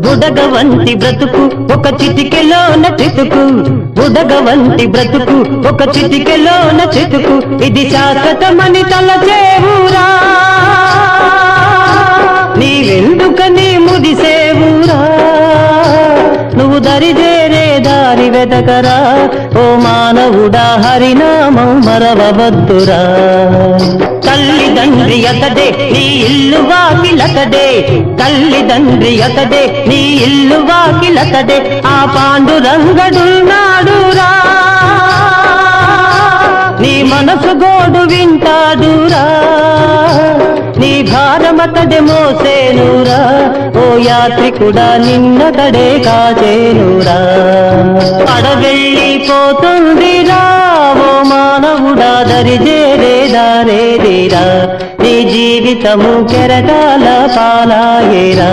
బుడగ వంటి బ్రతుకు ఒక చిటికెలోన చితుకు, బుడగ వంటి బ్రతుకు ఒక చిటికెలోన చితుకు, ఇది శాశ్వతమని తలచేవురా, నీవెందుకని ముదిసేవురా, నువ్వు దరిదేరే దారి వెదకరా, ఓ మానవుడా హరినామం మరవవద్దురా. తల్లిదండ్రి అతడే నీ ఇల్లు వాకిలతడే, తల్లిదండ్రి అతడే నీ ఇల్లు వాకిలతడే, ఆ పాండురంగడున్నాడురా, నీ మనసు గోడు వింటాడురా, నీ భారమతడే మోసేనురా, ఓ యాత్రికుడా నిన్నతడే కాచేనురా. అడవెళ్ళిపోతుందిరా ఓ మానవుడా, దరిజేరే దారేదిరా, నీ జీవితము కెరటాల పాలాయేరా.